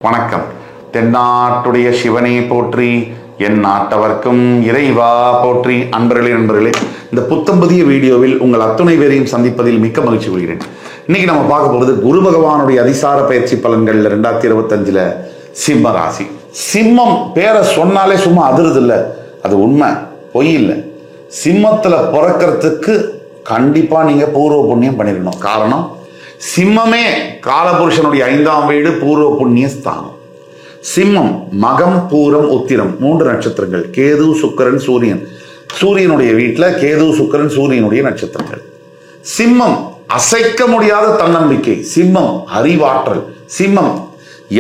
வணக்கம். தென்னாட்டுடைய சிவனே போற்றி, என் நாட்டவர்க்கும் இறைவா போற்றி. நண்பர்களே, இந்த புத்தம் புதிய வீடியோவில் உங்கள் அத்துணை பேரையும் சந்திப்பதில் மிக்க மகிழ்ச்சி கொள்கிறேன். இன்னைக்கு நம்ம பார்க்க போகிறது குரு பகவானுடைய அதிசார பயிற்சி பலன்கள் 2025 சிம்ம ராசி. சிம்மம் பேரை சொன்னாலே சும்மா அதிருது இல்லை, அது உண்மை, பொய் இல்லை. சிம்மத்தில் பிறக்கிறதுக்கு கண்டிப்பா நீங்க பூர்வ புண்ணியம் பண்ணிருக்கணும். காரணம், சிம்மமே காலபுருஷனுடைய 5ஆம் வீடு, பூர்வ புண்ணிய ஸ்தானம். சிம்மம் மகம், பூரம், உத்திரம் 3 நட்சத்திரங்கள். கேது, சுக்கிரன், சூரியன். சூரியனுடைய வீட்டில் கேது, சுக்கிரன், சூரியனுடைய நட்சத்திரங்கள். சிம்மம் அசைக்க முடியாத தன்னம்பிக்கை. சிம்மம் அறிவாற்றல். சிம்மம்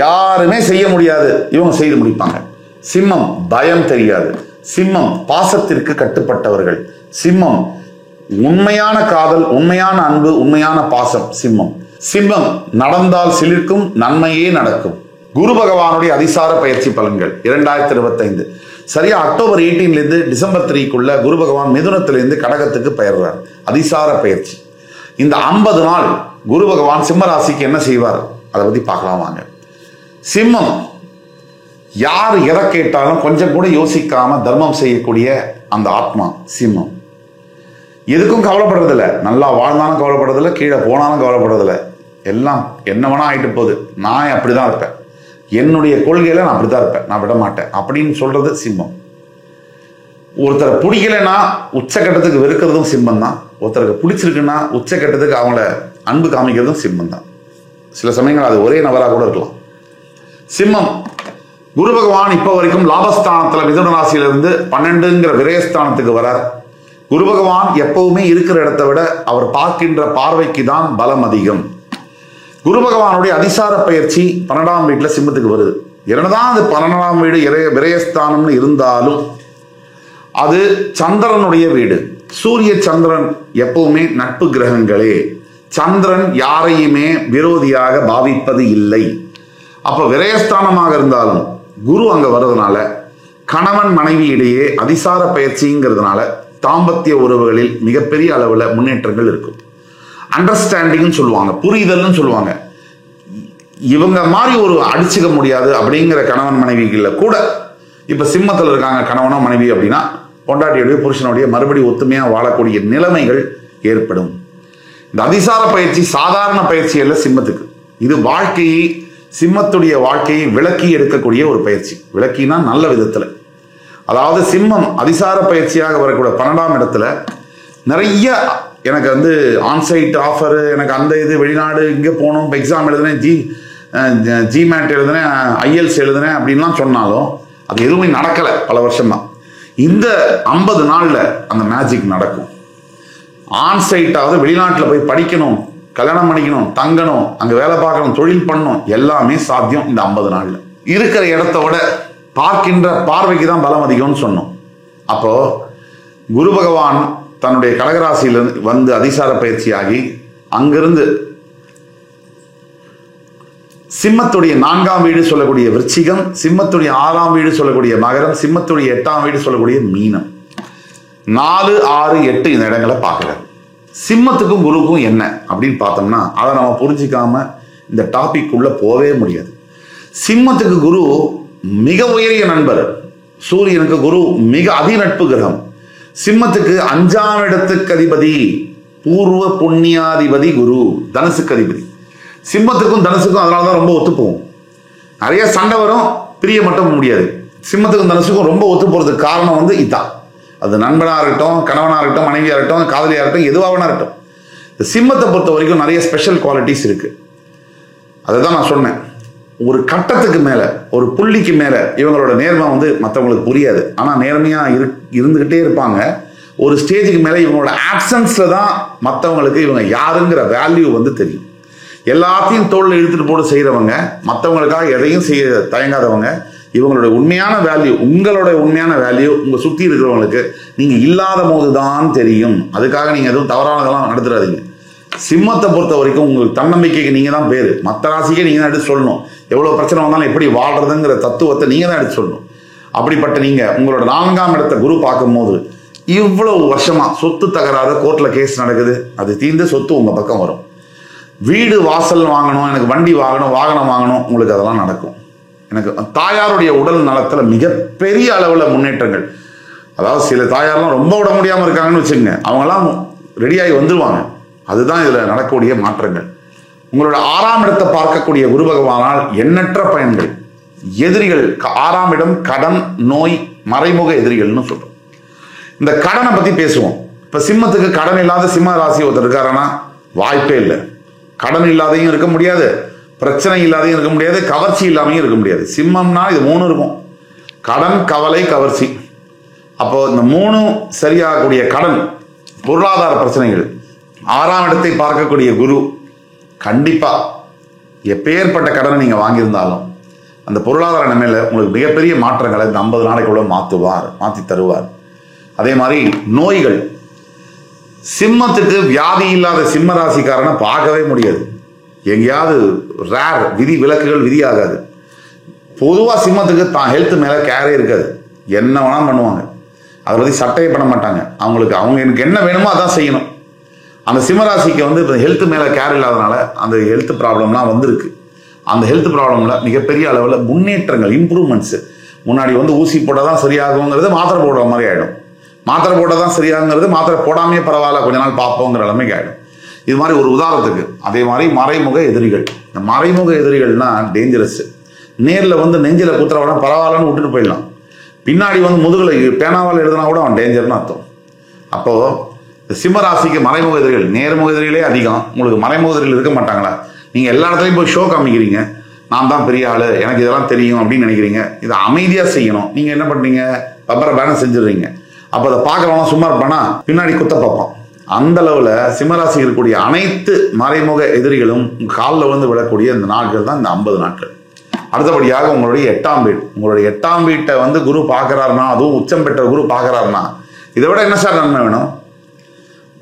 யாருமே செய்ய முடியாது, இவங்க செய்து முடிப்பாங்க. சிம்மம் பயம் தெரியாது. சிம்மம் பாசத்திற்கு கட்டுப்பட்டவர்கள். சிம்மம் உண்மையான காதல், உண்மையான அன்பு, உண்மையான பாசம். சிம்மம் சிம்மம் நடந்தால் சிலிர்க்கும், நன்மையே நடக்கும். குரு பகவானுடைய அதிசார பயிற்சி பலன்கள் 2025 சரியா அக்டோபர் 18 டிசம்பர் 3க்குள்ள குரு பகவான் மிதுனத்திலிருந்து கடகத்துக்கு பெயர்றார். அதிசார பயிற்சி. இந்த 50 நாள் குரு பகவான் சிம்ம ராசிக்கு என்ன செய்வார் அதை பத்தி பார்க்கலாம் வாங்க. சிம்மம் யார் எதை கேட்டாலும் கொஞ்சம் கூட யோசிக்காம தர்மம் செய்யக்கூடிய அந்த ஆத்மா சிம்மம். எதுக்கும் கவலைப்படுறதில்ல, நல்லா வாழ்ந்தாலும் கவலைப்படுறதில்ல, கீழே போனாலும் கவலைப்படுறதில்ல. எல்லாம் என்ன வேணா ஆயிட்டு போகுது, நான் அப்படிதான் இருப்பேன், என்னுடைய கொள்கையில நான் அப்படிதான் இருப்பேன், நான் விட மாட்டேன் அப்படின்னு சொல்றது சிம்மம். ஒருத்தரை பிடிக்கலைன்னா உச்சக்கட்டத்துக்கு வெறுக்கிறதும் சிம்மம் தான். ஒருத்தருக்கு பிடிச்சிருக்குன்னா உச்சக்கட்டத்துக்கு அவங்கள அன்பு காமிக்கிறதும் சிம்மம் தான். சில சமயங்கள் அது ஒரே நபராக கூட இருக்கலாம். சிம்மம் குரு பகவான் இப்ப வரைக்கும் லாபஸ்தானத்துல மிதுன ராசியிலிருந்து 12ங்கிற விரயஸ்தானத்துக்கு வரார். குரு பகவான் எப்பவுமே இருக்கிற இடத்தை விட அவர் பார்க்கின்ற பார்வைக்கு தான் பலம் அதிகம். குரு பகவானுடைய அதிசார பயிற்சி 12ஆம் வீட்டுல சிம்மத்துக்கு வருது. என்னதான் அது 12ஆம் வீடு விரயஸ்தானம்னு இருந்தாலும் அது சந்திரனுடைய வீடு. சூரிய சந்திரன் எப்பவுமே நட்பு கிரகங்களே. சந்திரன் யாரையுமே விரோதியாக பாவிப்பது இல்லை. அப்ப விரயஸ்தானமாக இருந்தாலும் குரு அங்க வர்றதுனால கணவன் மனைவி இடையே அதிசார பயிற்சிங்கிறதுனால தாம்பத்திய உறவுகளில் மிகப்பெரிய அளவுல முன்னேற்றங்கள் இருக்கும். அண்டர்ஸ்டாண்டிங் சொல்லுவாங்க, புரிதல்னு சொல்லுவாங்க. இவங்க மாதிரி ஒரு அடிச்சுக்க முடியாது அப்படிங்கிற கணவன் மனைவிகள்ல கூட இப்ப சிம்மத்தில் இருக்காங்க கணவனோ மனைவி அப்படின்னா பொண்டாட்டியுடைய புருஷனுடைய மறுபடி ஒத்துமையா வாழக்கூடிய நிலைமைகள் ஏற்படும். இந்த அதிசார பயிற்சி சாதாரண பயிற்சி அல்ல சிம்மத்துக்கு. இது வாழ்க்கையை, சிம்மத்துடைய வாழ்க்கையை விளக்கி எடுக்கக்கூடிய ஒரு பயிற்சி. விளக்கினா நல்ல விதத்துல. அதாவது சிம்மம் அதிசார பயிற்சியாக வரக்கூடிய 12ஆம் இடத்துல நிறைய எனக்கு ஆன்சைட் ஆஃபர், எனக்கு அந்த இது வெளிநாடு இங்கே போகணும், எக்ஸாம் எழுதுனேன், ஜிமேட் எழுதுனேன், ஐஎல்ஸ் எழுதுனேன் அப்படின்லாம் சொன்னாலும் அது எதுவுமே நடக்கலை பல வருஷமா. இந்த 50 நாள்ல அந்த மேஜிக் நடக்கும். ஆன்சைட்டாவது வெளிநாட்டில் போய் படிக்கணும், கல்யாணம் பண்ணிக்கணும், தங்கணும், அங்கே வேலை பார்க்கணும், தொழில் பண்ணணும், எல்லாமே சாத்தியம் இந்த 50 நாள்ல. இருக்கிற இடத்த விட பார்க்கின்ற பார்வைக்கு தான் பலம் அதிகம்னு சொன்னோம். அப்போ குரு பகவான் தன்னுடைய கடகராசியிலிருந்து வந்து அதிசார பயிற்சியாகி அங்கிருந்து சிம்மத்துடைய 4ஆம் வீடு சொல்லக்கூடிய விருச்சிகம், சிம்மத்துடைய 6ஆம் வீடு சொல்லக்கூடிய மகரம், சிம்மத்துடைய 8ஆம் வீடு சொல்லக்கூடிய மீனம், 4, 6, 8 இந்த இடங்களை பார்க்கிறார். சிம்மத்துக்கும் குருவுக்கும் என்ன அப்படின்னு பார்த்தோம்னா அதை நம்ம புரிஞ்சிக்காம இந்த டாபிக் உள்ள போவே முடியாது. சிம்மத்துக்கு குரு மிக உயரிய நண்பர். சூரியனுக்கு குரு மிக அதிநட்பு கிரகம். சிம்மத்துக்கு 5ஆம் இடத்துக்கு அதிபதி, பூர்வ புண்ணியாதிபதி குரு, தனுசுக்கு அதிபதி. சிம்மத்துக்கும் தனுசுக்கும் அதனாலதான் ரொம்ப ஒத்து போகும். நிறைய சண்டை வரும், பிரிய மட்டும் முடியாது. சிம்மத்துக்கும் தனுசுக்கும் ரொம்ப ஒத்து போறதுக்கு காரணம் இதான். அது நண்பனா இருக்கட்டும், கணவனா இருக்கட்டும், மனைவியா இருக்கட்டும், காதலியா இருக்கட்டும், எதுவாக இருக்கட்டும். இந்த சிம்மத்தை பொறுத்த வரைக்கும் நிறைய ஸ்பெஷல் குவாலிட்டிஸ் இருக்கு. அதுதான் நான் சொன்னேன். ஒரு கட்டத்துக்கு மேல, ஒரு புள்ளிக்கு மேல இவங்களோட நேர்மை மற்றவங்களுக்கு புரியாது. ஆனா நேர்மையா இருந்துகிட்டே இருப்பாங்க. ஒரு ஸ்டேஜுக்கு மேல இவங்களோட ஆப்சன்ஸ்ல தான் மற்றவங்களுக்கு இவங்க யாருங்கிற வேல்யூ தெரியும். எல்லாத்தையும் தோல்ல இழுத்துட்டு போட்டு செய்யறவங்க, மற்றவங்களுக்காக எதையும் செய்ய தயங்காதவங்க. இவங்களோட உண்மையான வேல்யூ, உங்களோட உண்மையான வேல்யூ உங்க சுத்தி இருக்கிறவங்களுக்கு நீங்க இல்லாத போதுதான் தெரியும். அதுக்காக நீங்க எதுவும் தவறானதெல்லாம் நடத்துறாதீங்க. சிம்மத்தை பொறுத்த வரைக்கும் உங்களுக்கு தன்னம்பிக்கைக்கு நீங்க தான் பேரு. மற்ற ராசிக்கே நீங்க தான் எடுத்து சொல்லணும். எவ்வளவு பிரச்சனை வந்தாலும் எப்படி வாழ்றதுங்கிற தத்துவத்தை நீங்க தான் எடுத்து சொல்லணும். அப்படிப்பட்ட நீங்க உங்களோட 4ஆம் இடத்தை குரு பார்க்கும் போது இவ்வளவு வருஷமா சொத்து தகராத கோர்ட்ல கேஸ் நடக்குது, அது தீர்ந்து சொத்து உங்க பக்கம் வரும். வீடு வாசல் வாங்கணும், எனக்கு வண்டி வாங்கணும், வாகனம் வாங்கணும், உங்களுக்கு அதெல்லாம் நடக்கும். எனக்கு தாயாருடைய உடல் நலத்துல மிகப்பெரிய அளவில் முன்னேற்றங்கள். அதாவது சில தாயாரெல்லாம் ரொம்ப உட முடியாமல் இருக்காங்கன்னு வச்சுக்கோங்க, அவங்கெல்லாம் ரெடியாகி வந்துடுவாங்க. அதுதான் இதில் நடக்கக்கூடிய மாற்றங்கள். உங்களோட 6ஆம் இடத்தை பார்க்கக்கூடிய குரு பகவானால் எண்ணற்ற பயன்கள். எதிரிகள் 6ஆம் இடம் கடன், நோய், மறைமுக எதிரிகள்னு சொல்றோம். இந்த கடனை பத்தி பேசுவோம். இப்ப சிம்மத்துக்கு கடன் இல்லாத சிம்ம ராசி ஒருத்தர் இருக்காருன்னா வாய்ப்பே இல்லை. கடன் இல்லாதையும் இருக்க முடியாது, பிரச்சனை இல்லாதையும் இருக்க முடியாது, கவர்ச்சி இல்லாமையும் இருக்க முடியாது. சிம்மம்னா இது 3 இருக்கும்: கடன், கவலை, கவர்ச்சி. அப்போ இந்த 3 சரியாகக்கூடிய கடன், பொருளாதார பிரச்சனைகள், 6ஆம் இடத்தை பார்க்கக்கூடிய குரு கண்டிப்பா எப்பேற்பட்ட கடனை நீங்க வாங்கியிருந்தாலும் அந்த பொருளாதார நிலைமையில உங்களுக்கு மிகப்பெரிய மாற்றங்களை இந்த 50 நாளைக்குள்ள மாத்தி தருவார். அதே மாதிரி நோய்கள், சிம்மத்துக்கு வியாதி இல்லாத சிம்ம ராசிக்காரனை பார்க்கவே முடியாது. எங்கேயாவது ரேர், விதி விலக்குகள் விதியாகாது. பொதுவாக சிம்மத்துக்கு தான் ஹெல்த் மேல கேரே இருக்காது. என்ன வேணா பண்ணுவாங்க, அதை பத்தி சட்டையே பண்ண மாட்டாங்க. அவங்க எனக்கு என்ன வேணுமோ அதான் செய்யணும். அந்த சிம்மராசிக்கு வந்து இப்போ ஹெல்த் மேலே கேர் இல்லாதனால அந்த ஹெல்த் ப்ராப்ளம்லாம் வந்திருக்கு. அந்த ஹெல்த் ப்ராப்ளம்ல மிகப்பெரிய அளவில் முன்னேற்றங்கள், இம்ப்ரூவ்மெண்ட்ஸ். முன்னாடி வந்து ஊசி போட்டால் தான் சரியாகுங்கிறது மாத்திரை போடுற மாதிரி ஆகிடும். மாத்திரை போட்டால் தான் சரியாகுங்கிறது மாத்திரை போடாமே பரவாயில்ல கொஞ்ச நாள் பார்ப்போங்கிற நிலைமைக்கு ஆகிடும். இது மாதிரி ஒரு உதாரணத்துக்கு. அதே மாதிரி மறைமுக எதிரிகள். இந்த மறைமுக எதிரிகள்னா டேஞ்சரஸ். நேரில் வந்து நெஞ்சில் குத்துறவனா பரவாயில்லன்னு விட்டுட்டு போயிடலாம். பின்னாடி வந்து முதுகில் பேனாவால் எழுதுனா கூட அவன் டேஞ்சர்னு அர்த்தம். அப்போ சிம்மராசிக்கு மறைமுக எதிரிகள், நேர்முக எதிரிகளே அதிகம். உங்களுக்கு மறைமுக எதிரிகள் இருக்க மாட்டாங்களா? நீங்க எல்லா இடத்துலையும் போய் ஷோ காமிக்கிறீங்க, நான் தான் பெரிய ஆளு, எனக்கு இதெல்லாம் தெரியும் அப்படின்னு நினைக்கிறீங்க. இதை அமைதியா செய்யணும். நீங்க என்ன பண்றீங்க? பப்பர பேனம் செஞ்சிடுறீங்க. அப்ப அதை பார்க்கறவங்க சும்மா இருப்பானா, பின்னாடி குத்த பார்ப்பான். அந்த அளவுல சிம்மராசி இருக்கக்கூடிய அனைத்து மறைமுக எதிரிகளும் காலில் வந்து விழக்கூடிய இந்த நாட்கள் தான் இந்த 50 நாட்கள். அடுத்தபடியாக உங்களுடைய 8ஆம் வீடு. உங்களுடைய 8ஆம் வீட்டை வந்து குரு பார்க்கிறாருன்னா, அதுவும் உச்சம் பெற்ற குரு பார்க்கிறாருன்னா, இதை விட என்ன சார் நன்மை வேணும்?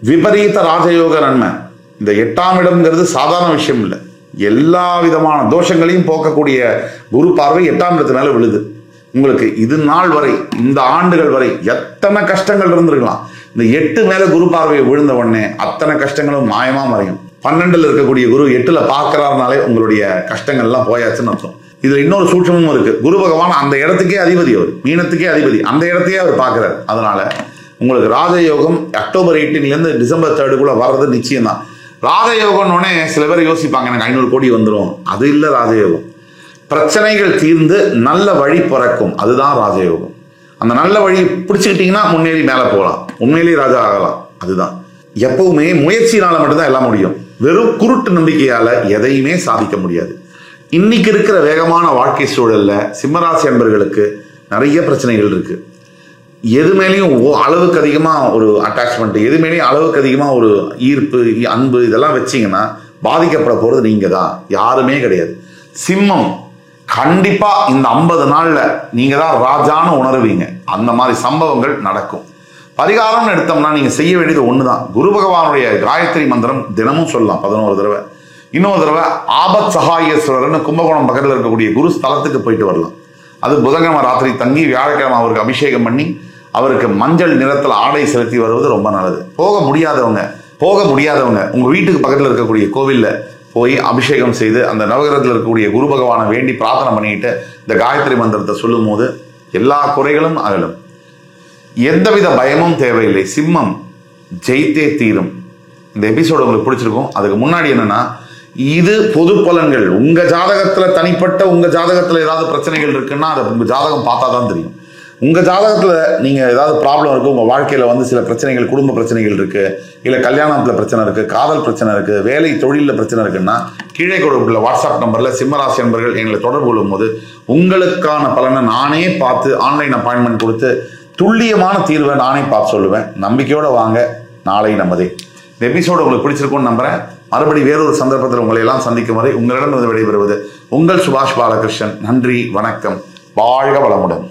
விபரீத ராஜயோக நன்மை. இந்த 8ஆம் இடம்ங்கிறது சாதாரண விஷயம் இல்லை. எல்லா விதமான தோஷங்களையும் போக்கக்கூடிய குரு பார்வை 8ஆம் இடத்து மேல விழுது. உங்களுக்கு இது நாள் வரை, இந்த ஆண்டுகள் வரை எத்தனை கஷ்டங்கள் இருந்திருக்கலாம், இந்த 8 மேல குரு பார்வையை விழுந்த உடனே அத்தனை கஷ்டங்களும் மாயமா மறையும். 12ல் இருக்கக்கூடிய குரு 8ல் பார்க்கிறாருனாலே உங்களுடைய கஷ்டங்கள்லாம் போயாச்சுன்னு அர்த்தம். இதுல இன்னொரு சூட்சமும் இருக்கு. குரு பகவான் அந்த இடத்துக்கே அதிபதி, அவர் மீனத்துக்கே அதிபதி, அந்த இடத்தையே அவர் பார்க்கிறார். அதனால உங்களுக்கு ராஜயோகம் அக்டோபர் 18 டிசம்பர் 3 வர்றது நிச்சயம் தான். ராஜயோகம்னே சில பேர் யோசிப்பாங்க, எனக்கு 500 கோடி வந்துடும். அது இல்லை ராஜயோகம். பிரச்சனைகள் தீர்ந்து நல்ல வழி பிறக்கும், அதுதான் ராஜயோகம். அந்த நல்ல வழி பிடிச்சுக்கிட்டீங்கன்னா முன்னேறி மேல போகலாம், உண்மையிலேயே ராஜா ஆகலாம். அதுதான் எப்பவுமே முயற்சினால மட்டும்தான் எல்லாம் முடியும். வெறும் குருட்டு நம்பிக்கையால எதையுமே சாதிக்க முடியாது. இன்னைக்கு இருக்கிற வேகமான வாழ்க்கை சூழல்ல சிம்மராசி அன்பர்களுக்கு நிறைய பிரச்சனைகள் இருக்கு. எது மேலேயும் அளவுக்கு அதிகமாக ஒரு அட்டாச்மெண்ட், எது மேலேயும் அளவுக்கு அதிகமாக ஒரு ஈர்ப்பு, அன்பு, இதெல்லாம் வச்சிங்கன்னா பாதிக்கப்பட போகிறது நீங்கள் தான், யாருமே கிடையாது. சிம்மம் கண்டிப்பா இந்த 50 நாள்ல நீங்க தான் ராஜான்னு உணர்வீங்க. அந்த மாதிரி சம்பவங்கள் நடக்கும். பரிகாரம்னு எடுத்தோம்னா நீங்க செய்ய வேண்டியது ஒண்ணுதான். குரு பகவானுடைய காயத்ரி மந்திரம் தினமும் சொல்லலாம் 11 தடவை. இன்னொரு தடவை ஆபத் சகாயேஸ்வரர்னு கும்பகோணம் பக்கத்தில் இருக்கக்கூடிய குரு ஸ்தலத்துக்கு போயிட்டு வரலாம். அது புதன்கிழமை ராத்திரி தங்கி வியாழக்கிழமை அவருக்கு அபிஷேகம் பண்ணி அவருக்கு மஞ்சள் நிறத்தில் ஆடை செலுத்தி வருவது ரொம்ப நல்லது. போக முடியாதவங்க உங்க வீட்டுக்கு பக்கத்தில் இருக்கக்கூடிய கோவில்ல போய் அபிஷேகம் செய்து அந்த நவகிரகத்தில் இருக்கக்கூடிய குரு பகவானை வேண்டி பிரார்த்தனை பண்ணிட்டு இந்த காயத்ரி மந்திரத்தை சொல்லும் போது எல்லா குறைகளும் அகலும். எந்தவித பயமும் தேவையில்லை. சிம்மம் ஜெயித்தே தீரும். இந்த எபிசோடு உங்களுக்கு பிடிச்சிருக்கும். அதுக்கு முன்னாடி என்னன்னா, இது பொது பலன்கள். உங்க ஜாதகத்துல தனிப்பட்ட உங்க ஜாதகத்துல ஏதாவது பிரச்சனைகள் இருக்குன்னா அதை உங்க ஜாதகம் பார்த்தா தான் தெரியும். உங்க ஜாதகத்துல நீங்க ஏதாவது ப்ராப்ளம் இருக்கு, உங்க வாழ்க்கையில வந்து சில பிரச்சனைகள், குடும்ப பிரச்சனைகள் இருக்கு, இல்ல கல்யாணத்துல பிரச்சனை இருக்கு, காதல் பிரச்சனை இருக்கு, வேலை தொழில பிரச்சனை இருக்குன்னா கீழே கொடுக்குள்ள வாட்ஸ்அப் நம்பர்ல சிம்மராசி நண்பர்கள் எங்களை தொடர்பு கொள்ளும் போது உங்களுக்கான பலனை நானே பார்த்து ஆன்லைன் அப்பாயின்மெண்ட் கொடுத்து துல்லியமான தீர்வை நானே பார்த்து சொல்லுவேன். நம்பிக்கையோட வாங்க. நாளை நமதே. இந்த எபிசோடு உங்களுக்கு பிடிச்சிருக்கும்னு நம்புறேன். மறுபடி வேறொரு சந்தர்ப்பத்தில் உங்களை எல்லாம் சந்திக்கும் வரை உங்களிடமிருந்து விடைபெறுவது உங்கள் சுபாஷ் பாலகிருஷ்ணன். நன்றி, வணக்கம், வாழ்க வளமுடன்.